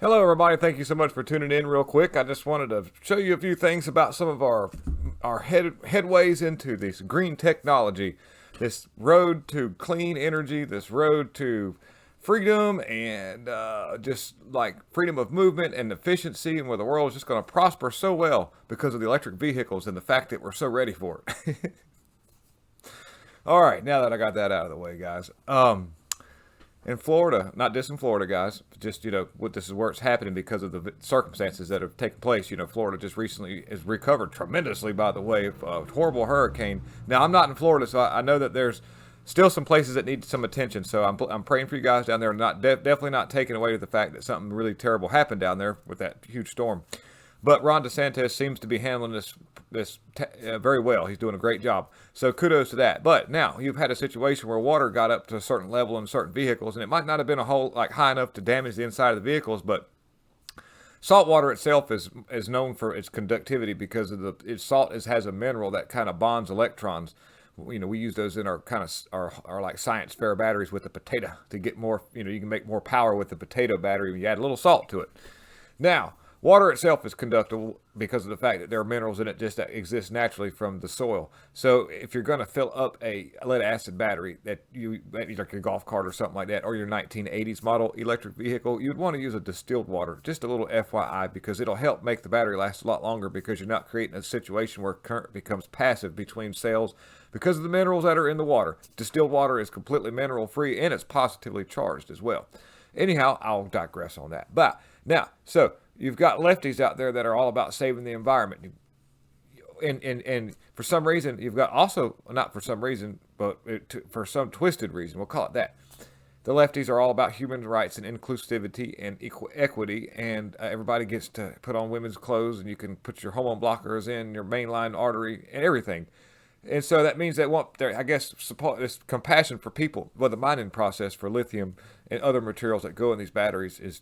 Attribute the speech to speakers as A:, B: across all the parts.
A: Hello, everybody. Thank you so much for tuning in real quick. I just wanted to show you a few things about some of our headways into this green technology, this road to clean energy, this road to freedom and just like freedom of movement and efficiency, and where the world is just going to prosper so well because of the electric vehicles and the fact that we're so ready for it. All right, now that I got that out of the way, guys. In Florida, not just in Florida, guys, just, what this is where it's happening because of the circumstances that have taken place. Florida just recently has recovered tremendously, by the way, of a horrible hurricane. Now, I'm not in Florida, so I know that there's still some places that need some attention. So I'm praying for you guys down there, not definitely not taking away with the fact that something really terrible happened down there with that huge storm. But Ron DeSantis seems to be handling this very well. He's doing a great job. So kudos to that. But now you've had a situation where water got up to a certain level in certain vehicles, and it might not have been high enough to damage the inside of the vehicles, but salt water itself is known for its conductivity because of salt has a mineral that kind of bonds electrons. We use those in our like science fair batteries with the potato to get more. You can make more power with the potato battery when you add a little salt to it. Now, water itself is conductive because of the fact that there are minerals in it just that exist naturally from the soil. So if you're going to fill up a lead acid battery like your golf cart or something like that, or your 1980s model electric vehicle, you'd want to use a distilled water. Just a little FYI, because it'll help make the battery last a lot longer, because you're not creating a situation where current becomes passive between cells because of the minerals that are in the water. Distilled water is completely mineral free, and it's positively charged as well. Anyhow, I'll digress on that. But now, so you've got lefties out there that are all about saving the environment. And for some reason, you've got also, not for some reason, but for some twisted reason, we'll call it that. The lefties are all about human rights and inclusivity and equity, and everybody gets to put on women's clothes, and you can put your hormone blockers in your mainline artery and everything. And so that means that I guess support this compassion for people. Well, the mining process for lithium and other materials that go in these batteries is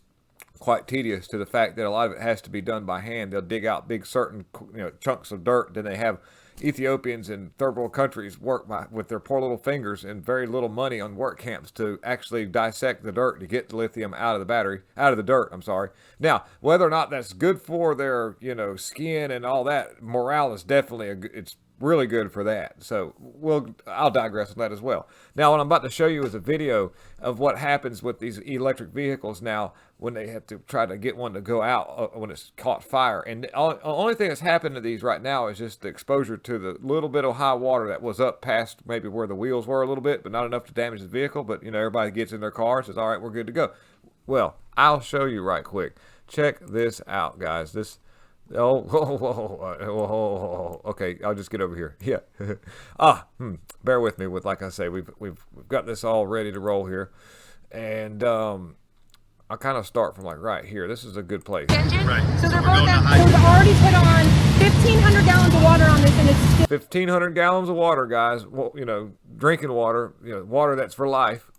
A: quite tedious, to the fact that a lot of it has to be done by hand. They'll dig out big certain chunks of dirt. Then they have Ethiopians in third world countries work with their poor little fingers and very little money on work camps to actually dissect the dirt to get the lithium out of the dirt. I'm sorry. Now, whether or not that's good for their skin and all that, morale is definitely it's really good for that. So I'll digress on that as well. Now, what I'm about to show you is a video of what happens with these electric vehicles now when they have to try to get one to go out when it's caught fire. And the only thing that's happened to these right now is just the exposure to the little bit of high water that was up past maybe where the wheels were a little bit, but not enough to damage the vehicle. But everybody gets in their car and says, all right, we're good to go. Well, I'll show you right quick. Check this out, guys. Okay, I'll just get over here. Yeah. Bear with me like I say, we've got this all ready to roll here. And I'll kind of start from like right here. This is a good place.
B: Right. So they're both out. So they've already put on 1,500 gallons of water on this, and it's still
A: 1,500 gallons of water, guys. Well, drinking water, water that's for life.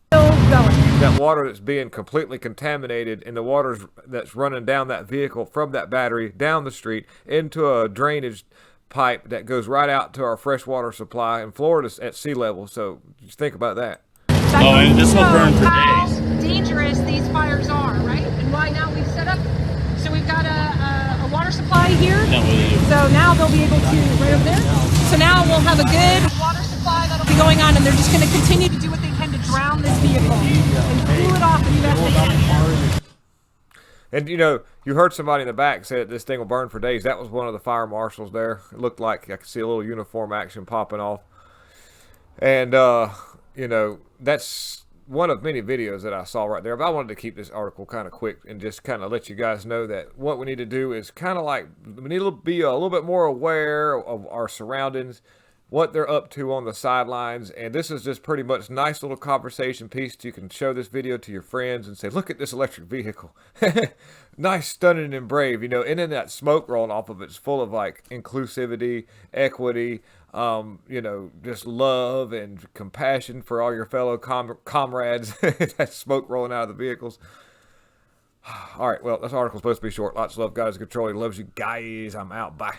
B: going.
A: That water that's being completely contaminated, and the water that's running down that vehicle from that battery down the street into a drainage pipe that goes right out to our freshwater supply. In Florida's at sea level, so just think about that.
C: Oh, and this will burn for
B: how
C: days.
B: dangerous these fires are, right? And why now we've set up. So we've got a water supply here. So now they'll be able to right over there. So now we'll have a good water supply that'll be going on, and they're just going to continue to do what they can to drown this vehicle and cool it off and evacuate.
A: And you heard somebody in the back say that this thing will burn for days. That was one of the fire marshals there. It looked like I could see a little uniform action popping off. And that's one of many videos that I saw right there. But I wanted to keep this article kind of quick and just kind of let you guys know that what we need to do is kind of like we need to be a little bit more aware of our surroundings, what they're up to on the sidelines. And this is just pretty much nice little conversation piece. You can show this video to your friends and say, look at this electric vehicle. Nice, stunning, and brave, and then that smoke rolling off of it's full of like inclusivity, equity, just love and compassion for all your fellow comrades. That smoke rolling out of the vehicles. All right, well, this article's supposed to be short. Lots of love, guys. Control. He loves you guys. I'm out. Bye.